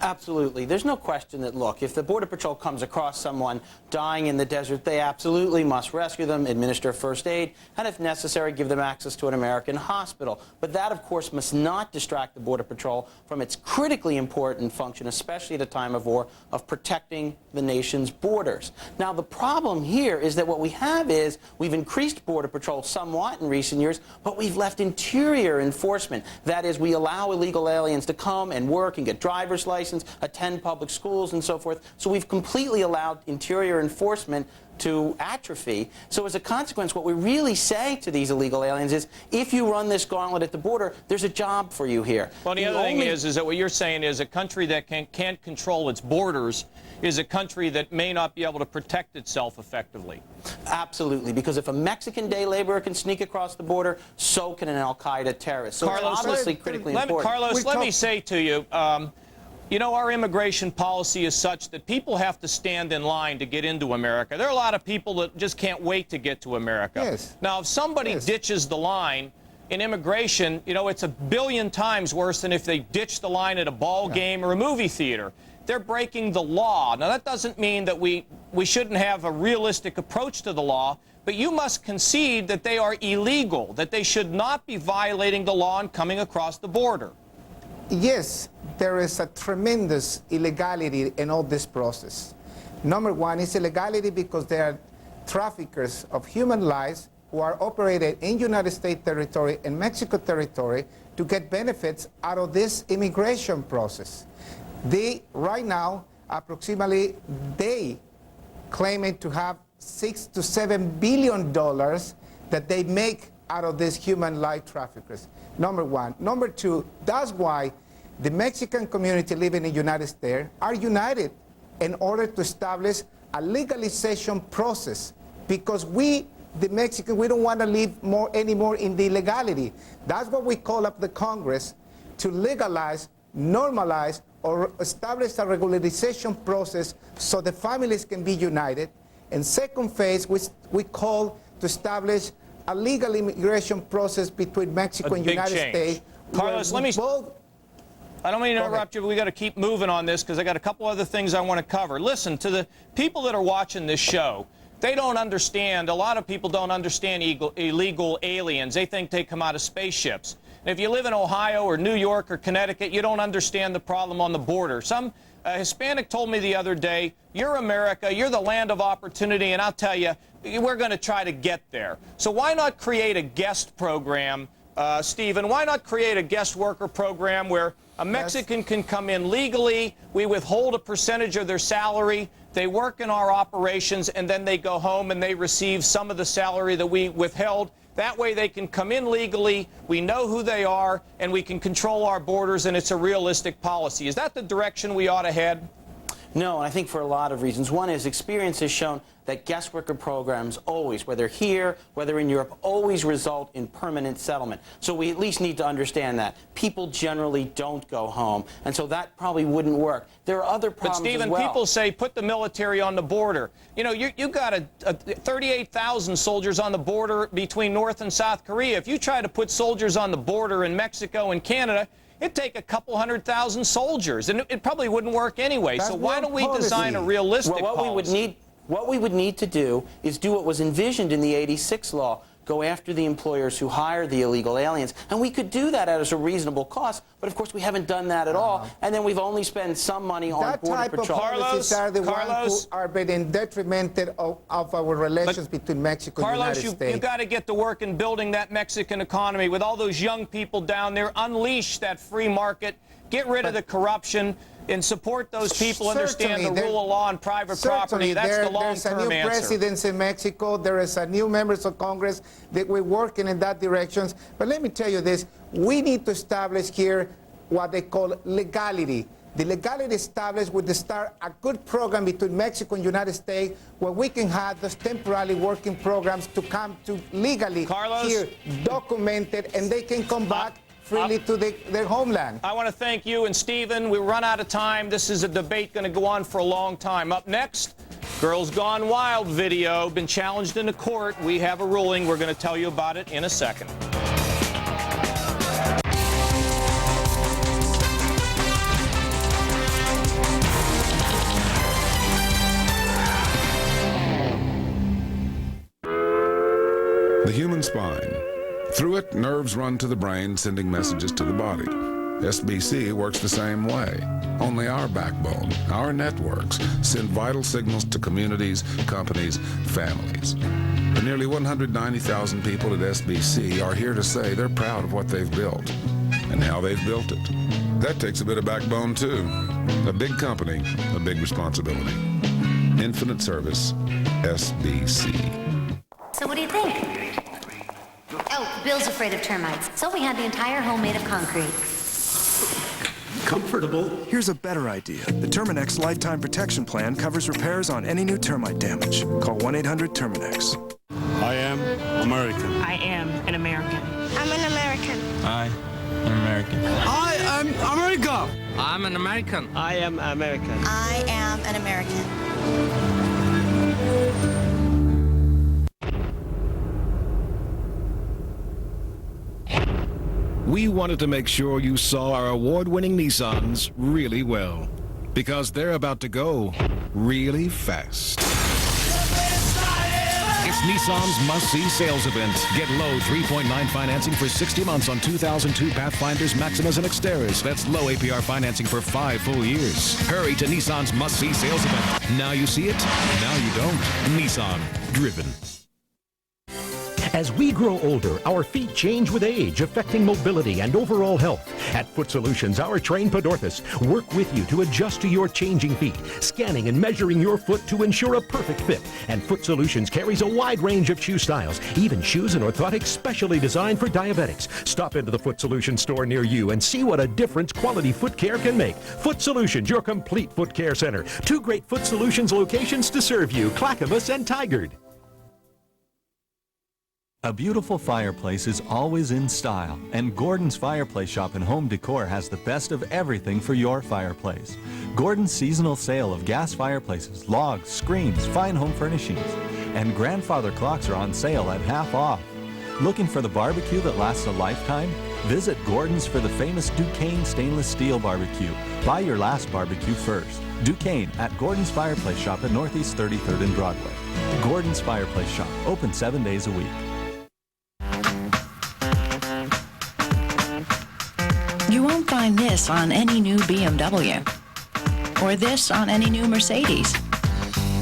Absolutely. There's no question that, look, if the Border Patrol comes across someone dying in the desert, they absolutely must rescue them, administer first aid, and if necessary, give them access to an American hospital. But that, of course, must not distract the Border Patrol from its critically important function, especially at a time of war, of protecting the nation's borders. Now, the problem here is that what we have is we've increased Border Patrol somewhat in recent years, but we've left interior enforcement. That is, we allow illegal aliens to come and work and get driver's license, attend public schools, and so forth. So we've completely allowed interior enforcement to atrophy. So as a consequence, what we really say to these illegal aliens is, if you run this gauntlet at the border, there's a job for you here. Well, the other thing is that what you're saying is a country that can't control its borders is a country that may not be able to protect itself effectively. Absolutely, because if a Mexican day laborer can sneak across the border, so can an al-Qaeda terrorist. So Carlos, it's obviously critically important. Carlos, let me say to you, you know, our immigration policy is such that people have to stand in line to get into America. There are a lot of people that just can't wait to get to America. Yes. Now, if somebody ditches the line in immigration, you know, it's 1 billion times worse than if they ditch the line at a ball game or a movie theater. They're breaking the law. Now, that doesn't mean that we shouldn't have a realistic approach to the law, but you must concede that they are illegal, that they should not be violating the law and coming across the border. Yes, there is a tremendous illegality in all this process. Number one is illegality because there are traffickers of human lives who are operated in United States territory and Mexico territory to get benefits out of this immigration process. Right now, approximately, they claiming to have $6 to $7 billion that they make out of these human life traffickers. Number one. Number two, that's why the Mexican community living in the United States are united in order to establish a legalization process, because we, the Mexicans, we don't want to live anymore in the illegality. That's what we call up the Congress to legalize, normalize, or establish a regularization process so the families can be united. And second phase, we call to establish a legal immigration process between Mexico and United States. Carlos, let me... I don't mean to interrupt you, but we got to keep moving on this because I got a couple other things I want to cover. Listen, to the people that are watching this show, they don't understand, a lot of people don't understand illegal aliens. They think they come out of spaceships. And if you live in Ohio or New York or Connecticut, you don't understand the problem on the border. Some Hispanic told me the other day, you're America, you're the land of opportunity, and I'll tell you, we're going to try to get there. So why not create a guest program, Stephen? Why not create a guest worker program where a Mexican can come in legally, we withhold a percentage of their salary, they work in our operations, and then they go home and they receive some of the salary that we withheld. That way they can come in legally, we know who they are, and we can control our borders, and it's a realistic policy. Is that the direction we ought to head? No, I think for a lot of reasons. One is experience has shown that guest worker programs always, whether here, whether in Europe, always result in permanent settlement. So we at least need to understand that. People generally don't go home, and so that probably wouldn't work. There are other problems But, Stephen, as well. people say put the military on the border. You know, you got 38,000 soldiers on the border between North and South Korea. If you try to put soldiers on the border in Mexico and Canada, it'd take a couple 100,000 soldiers, and it probably wouldn't work anyway. So why don't we design a realistic policy? What we would need to do is do what was envisioned in the '86 law, go after the employers who hire the illegal aliens. And we could do that at a reasonable cost, but of course we haven't done that at all. And then we've only spent some money on Border Patrol. That type of policies are the ones who are being detrimental of our relations between Mexico and the United States. Carlos, you got to get to work in building that Mexican economy with all those young people down there. Unleash that free market. Get rid of the corruption and support those people, understand the rule of law and private property. That's the long-term answer. There's a new president in Mexico. There is a new members of Congress that we're working in that direction. But let me tell you this. We need to establish here what they call legality. The legality established would start a good program between Mexico and United States where we can have those temporarily working programs to come to legally here, documented, and they can come back freely to their homeland. I want to thank you and Stephen. We run out of time. This is a debate going to go on for a long time. Up next, Girls Gone Wild video. Been challenged in the court. We have a ruling. We're going to tell you about it in a second. The human spine. Through it, nerves run to the brain, sending messages to the body. SBC works the same way. Only our backbone, our networks, send vital signals to communities, companies, families. The nearly 190,000 people at SBC are here to say they're proud of what they've built and how they've built it. That takes a bit of backbone, too. A big company, a big responsibility. Infinite Service, SBC. So what do you think? Oh, Bill's afraid of termites, so we had the entire home made of concrete. Comfortable. Here's a better idea. The Terminex Lifetime Protection Plan covers repairs on any new termite damage. Call 1-800-TERMINEX. I am American. I am an American. I'm an American. I am American. I am America. I'm an American. I am American. I am an American. We wanted to make sure you saw our award-winning Nissans really well, because they're about to go really fast. It's Nissan's must-see sales event. Get low 3.9 financing for 60 months on 2002 Pathfinders, Maximas, and Xteras. That's low APR financing for 5 full years. Hurry to Nissan's must-see sales event. Now you see it, now you don't. Nissan. Driven. As we grow older, our feet change with age, affecting mobility and overall health. At Foot Solutions, our trained podorthists work with you to adjust to your changing feet, scanning and measuring your foot to ensure a perfect fit. And Foot Solutions carries a wide range of shoe styles, even shoes and orthotics specially designed for diabetics. Stop into the Foot Solutions store near you and see what a difference quality foot care can make. Foot Solutions, your complete foot care center. 2 great Foot Solutions locations to serve you, Clackamas and Tigard. A beautiful fireplace is always in style, and Gordon's Fireplace Shop and Home Decor has the best of everything for your fireplace. Gordon's seasonal sale of gas fireplaces, logs, screens, fine home furnishings, and grandfather clocks are on sale at half off. Looking for the barbecue that lasts a lifetime? Visit Gordon's for the famous Duquesne stainless steel barbecue. Buy your last barbecue first. Duquesne at Gordon's Fireplace Shop at Northeast 33rd and Broadway. Gordon's Fireplace Shop, open 7 days a week. You won't find this on any new BMW, or this on any new Mercedes,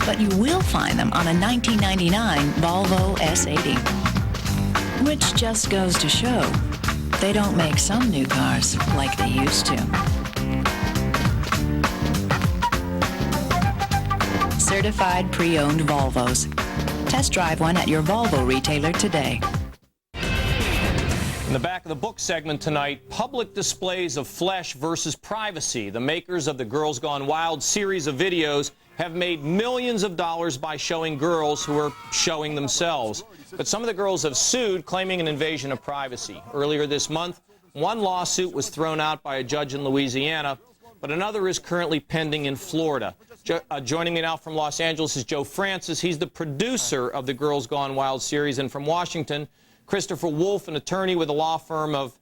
but you will find them on a 1999 Volvo S80, which just goes to show they don't make some new cars like they used to. Certified pre-owned Volvos. Test drive one at your Volvo retailer today. In the back of the book segment tonight, public displays of flesh versus privacy. The makers of the Girls Gone Wild series of videos have made millions of dollars by showing girls who are showing themselves. But some of the girls have sued, claiming an invasion of privacy. Earlier this month, one lawsuit was thrown out by a judge in Louisiana, but another is currently pending in Florida. Joining me now from Los Angeles is Joe Francis. He's the producer of the Girls Gone Wild series. And from Washington, Christopher Wolf, an attorney with a law firm of,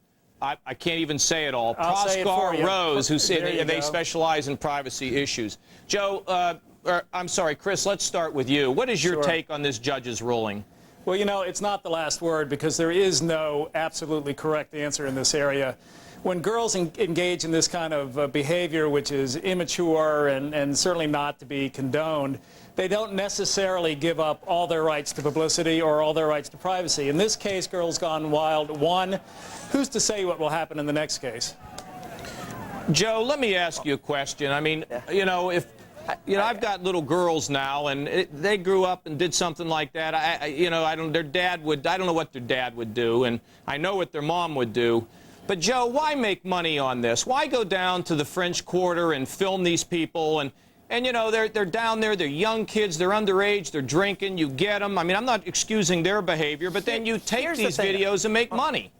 I can't even say it all, Proskauer Rose, who say they specialize in privacy issues. Joe, I'm sorry, Chris, let's start with you. What is your take on this judge's ruling? Well, you know, it's not the last word because there is no absolutely correct answer in this area. When girls engage in this kind of behavior, which is immature and certainly not to be condoned, they don't necessarily give up all their rights to publicity or all their rights to privacy. In this case, Girls Gone Wild won. Who's to say what will happen in the next case? Joe, let me ask you a question. I mean, you know, I've got little girls now, and they grew up and did something like that. I don't know what their dad would do, and I know what their mom would do. But Joe, why make money on this? Why go down to the French Quarter and film these people? And you know, they're down there, they're young kids, they're underage, they're drinking, you get them. I mean, I'm not excusing their behavior, but then you take these videos and make money.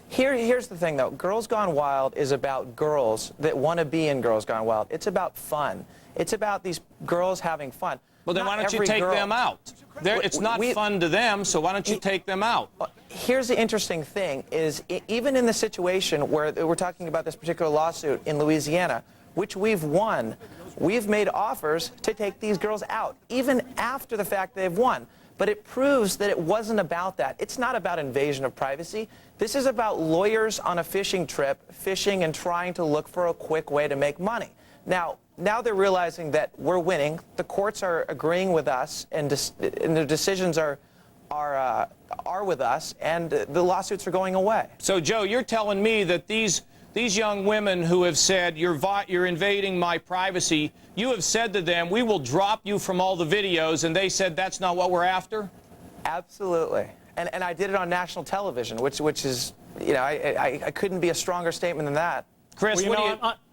Here's the thing, though. Girls Gone Wild is about girls that want to be in Girls Gone Wild. It's about fun. It's about these girls having fun. Well, then why don't you take them out? It's not fun to them, so why don't you take them out? Here's the interesting thing, is even in the situation where we're talking about this particular lawsuit in Louisiana, which we've won, we've made offers to take these girls out, even after the fact they've won. but it proves that it wasn't about that. It's not about invasion of privacy. This is about lawyers on a fishing trip, fishing and trying to look for a quick way to make money. Now they're realizing that we're winning. The courts are agreeing with us, and their decisions are with us, and the lawsuits are going away. So, Joe, you're telling me that these young women who have said you're invading my privacy, you have said to them, we will drop you from all the videos, and they said that's not what we're after? Absolutely. And I did it on national television, which is, you know, I couldn't be a stronger statement than that. Chris,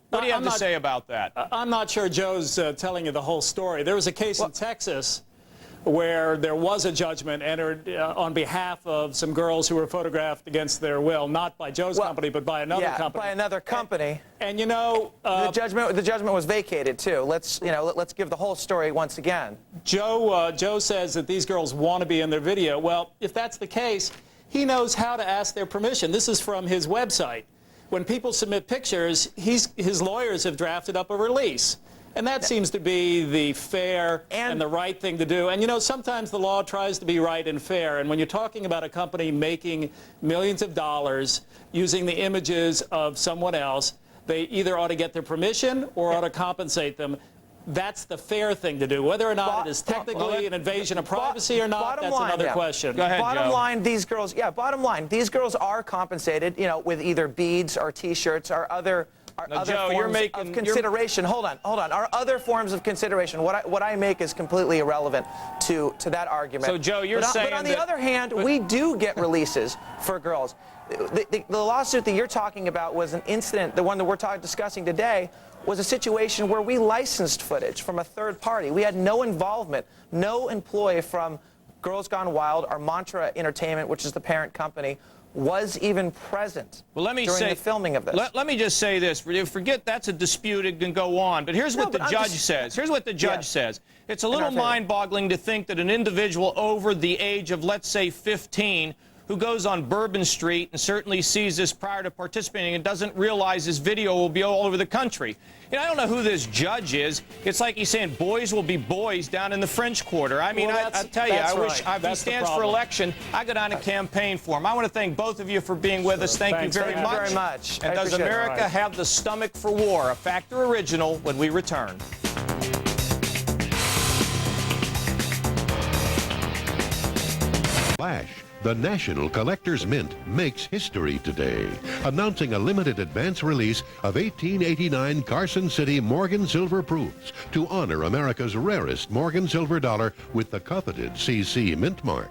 what do you have to say about that? I'm not sure Joe's telling you the whole story. There was a case in Texas where there was a judgment entered on behalf of some girls who were photographed against their will, not by Joe's company, but by another company. By another company. And you know, the judgment was vacated too. Let's give the whole story once again. Joe says that these girls want to be in their video. Well, if that's the case, he knows how to ask their permission. This is from his website. When people submit pictures, his lawyers have drafted up a release. And that seems to be the fair and the right thing to do. And, you know, sometimes the law tries to be right and fair. And when you're talking about a company making millions of dollars using the images of someone else, they either ought to get their permission or ought to compensate them. That's the fair thing to do. Whether or not it is technically an invasion of privacy or not, that's another question. Go ahead, bottom Joe. line, these girls are compensated, you know, with either beads or T-shirts or other Joe, forms of consideration. Hold on. Our other forms of consideration, what I make is completely irrelevant to that argument. So, Joe, you're saying But on the other hand, we do get releases for girls. The lawsuit that you're talking about was an incident, the one that we're discussing today, was a situation where we licensed footage from a third party. We had no involvement, no employee from Girls Gone Wild or Mantra Entertainment, which is the parent company, was even present during the filming of this. Let me just say this. Forget that's a dispute. It can go on. But here's what the judge says. Here's what the judge says. It's a little mind-boggling to think that an individual over the age of, let's say, 15, who goes on Bourbon Street and certainly sees this prior to participating and doesn't realize this video will be all over the country. You know, I don't know who this judge is. It's like he's saying boys will be boys down in the French Quarter. I mean, I tell you, I wish if he stands for election, I go down and campaign for him. I want to thank both of you for being with us. Thank you very much. And does America have the stomach for war? A Factor original when we return. Flash, the National Collector's Mint, makes history today, announcing a limited advance release of 1889 Carson City Morgan Silver Proofs to honor America's rarest Morgan Silver dollar with the coveted CC mint mark.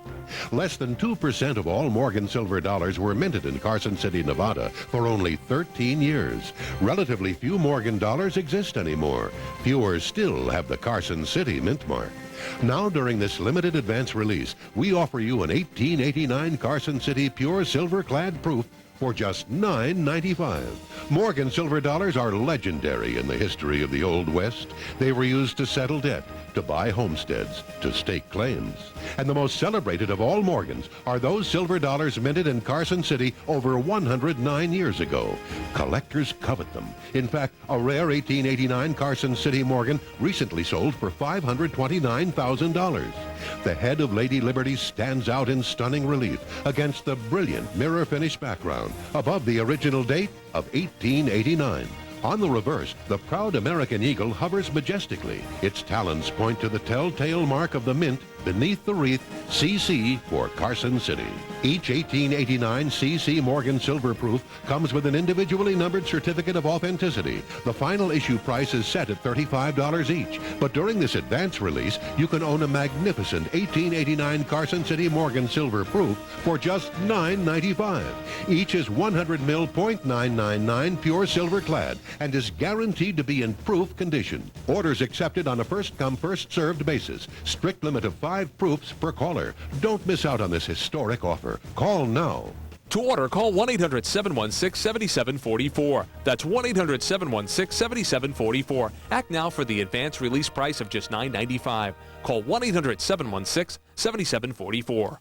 Less than 2% of all Morgan Silver dollars were minted in Carson City, Nevada for only 13 years. Relatively few Morgan dollars exist anymore. Fewer still have the Carson City mint mark. Now, during this limited advance release, we offer you an 1889 Carson City Pure Silver Clad Proof for just $9.95. Morgan silver dollars are legendary in the history of the Old West. They were used to settle debt, to buy homesteads, to stake claims. And the most celebrated of all Morgans are those silver dollars minted in Carson City over 109 years ago. Collectors covet them. In fact, a rare 1889 Carson City Morgan recently sold for $529,000. The head of Lady Liberty stands out in stunning relief against the brilliant mirror finish background above the original date of 1889. On the reverse, the proud American eagle hovers majestically. Its talons point to the telltale mark of the mint beneath the wreath, CC for Carson City. Each 1889 CC Morgan Silver Proof comes with an individually numbered certificate of authenticity. The final issue price is set at $35 each, but during this advance release, you can own a magnificent 1889 Carson City Morgan Silver Proof for just $9.95. Each is 100 mil .999 pure silver clad and is guaranteed to be in proof condition. Orders accepted on a first-come, first-served basis. Strict limit of 5 proofs per caller. Don't miss out on this historic offer. Call now. To order, call 1-800-716-7744. That's 1-800-716-7744. Act now for the advance release price of just $9.95. Call 1-800-716-7744.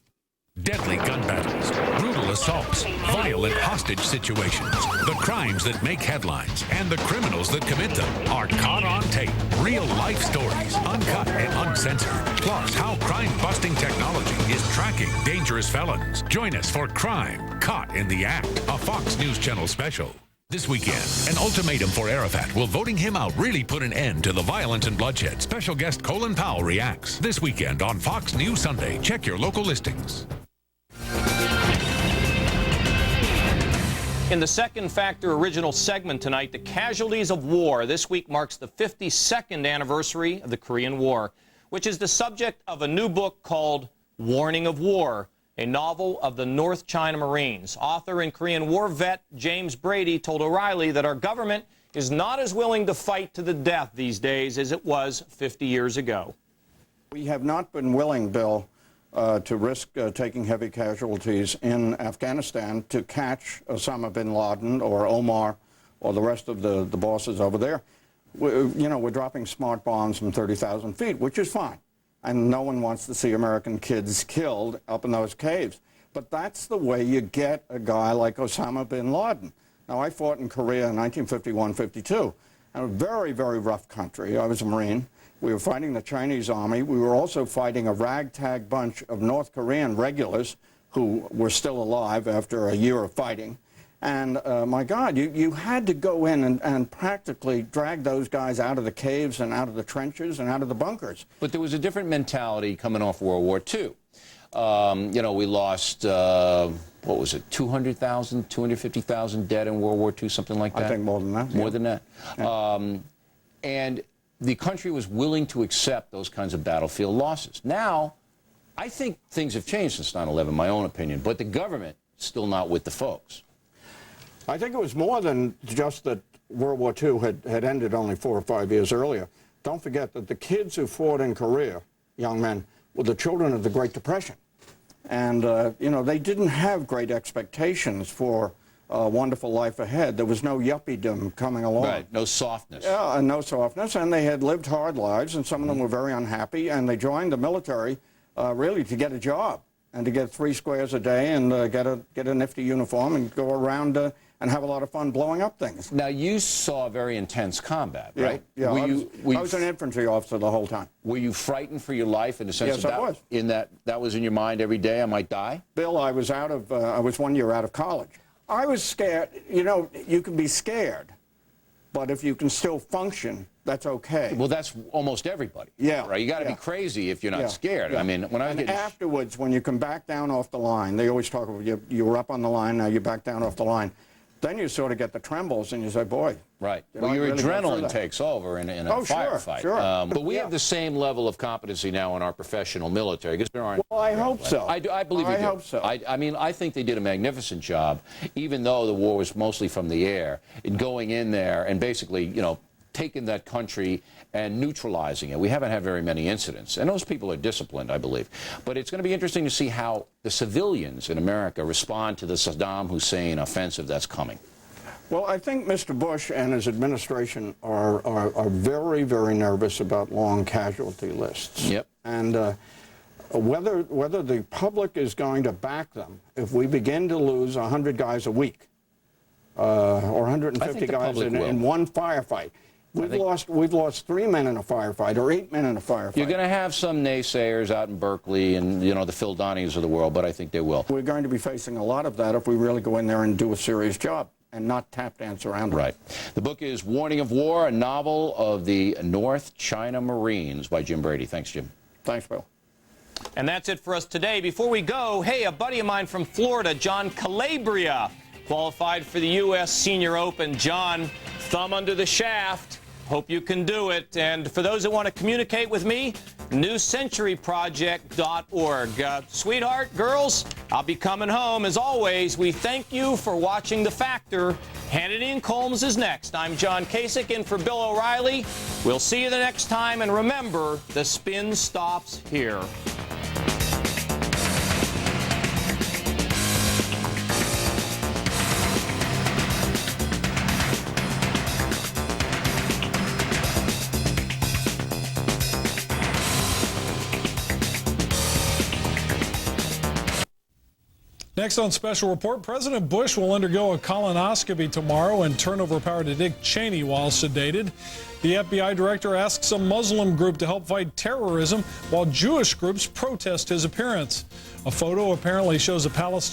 Deadly gun battles, brutal assaults, violent hostage situations, the crimes that make headlines, and the criminals that commit them are caught on tape. Real-life stories, uncut and uncensored. Plus, how crime-busting technology is tracking dangerous felons. Join us for Crime Caught in the Act, a Fox News Channel special. This weekend, an ultimatum for Arafat. Will voting him out really put an end to the violence and bloodshed? Special guest Colin Powell reacts. This weekend on Fox News Sunday. Check your local listings. In the Second Factor original segment tonight, the casualties of war. This week marks the 52nd anniversary of the Korean War, which is the subject of a new book called Warning of War, a novel of the North China Marines. Author and Korean War vet James Brady told O'Reilly that our government is not as willing to fight to the death these days as it was 50 years ago. We have not been willing, Bill, to risk taking heavy casualties in Afghanistan to catch Osama bin Laden or Omar or the rest of the bosses over there. We're dropping smart bombs from 30,000 feet, which is fine. And no one wants to see American kids killed up in those caves. But that's the way you get a guy like Osama bin Laden. Now, I fought in Korea in 1951-52. A very, very rough country. I was a Marine. We were fighting the Chinese army. We were also fighting a ragtag bunch of North Korean regulars who were still alive after a year of fighting. And my God, you had to go in and practically drag those guys out of the caves and out of the trenches and out of the bunkers. But there was a different mentality coming off World War II. We lost, what was it, 200,000, 250,000 dead in World War II, something like that? I think more than that. More than that. Yeah. And the country was willing to accept those kinds of battlefield losses. Now, I think things have changed since 9/11, my own opinion, but the government is still not with the folks. I think it was more than just that World War II had ended only 4 or 5 years earlier. Don't forget that the kids who fought in Korea, young men, were the children of the Great Depression. And, they didn't have great expectations for a wonderful life ahead. There was no yuppiedom coming along. Right, no softness. Yeah, and no softness, and they had lived hard lives, and some of them were very unhappy, and they joined the military really to get a job and to get 3 squares a day and get a nifty uniform and go around and have a lot of fun blowing up things. Now, you saw very intense combat, right? Yeah, I was an infantry officer the whole time. Were you frightened for your life in the sense Yes, I was. that was in your mind every day, I might die? Bill, I was 1 year out of college. I was scared. You can be scared, but if you can still function, that's okay. Well, that's almost everybody. Yeah. Right? You got to be crazy if you're not scared. Yeah. I mean, when I was getting... afterwards, when you come back down off the line, they always talk about you were up on the line, now you're back down off the line. Then you sort of get the trembles and you say, boy. Right. Well, your adrenaline takes over in a firefight. Sure. But we have the same level of competency now in our professional military. Because there aren't. Well, I hope so. I believe you do. I hope so. I mean, I think they did a magnificent job, even though the war was mostly from the air, in going in there and basically, taking that country and neutralizing it. We haven't had very many incidents. And those people are disciplined, I believe. But it's going to be interesting to see how the civilians in America respond to the Saddam Hussein offensive that's coming. Well, I think Mr. Bush and his administration are very, very nervous about long casualty lists. Yep. And whether the public is going to back them if we begin to lose 100 guys a week or 150 guys in one firefight. We've lost 3 men in a firefight or 8 men in a firefight. You're going to have some naysayers out in Berkeley and, the Phil Donnies of the world, but I think they will. We're going to be facing a lot of that if we really go in there and do a serious job and not tap dance around it. Right. The book is Warning of War, a novel of the North China Marines by Jim Brady. Thanks, Jim. Thanks, Bill. And that's it for us today. Before we go, hey, a buddy of mine from Florida, John Calabria, qualified for the U.S. Senior Open. John, thumb under the shaft. Hope you can do it. And for those that want to communicate with me, newcenturyproject.org. Sweetheart, girls, I'll be coming home. As always, we thank you for watching The Factor. Hannity and Colmes is next. I'm John Kasich in for Bill O'Reilly. We'll see you the next time. And remember, the spin stops here. Next on Special Report, President Bush will undergo a colonoscopy tomorrow and turn over power to Dick Cheney while sedated. The FBI director asks a Muslim group to help fight terrorism while Jewish groups protest his appearance. A photo apparently shows a Palestinian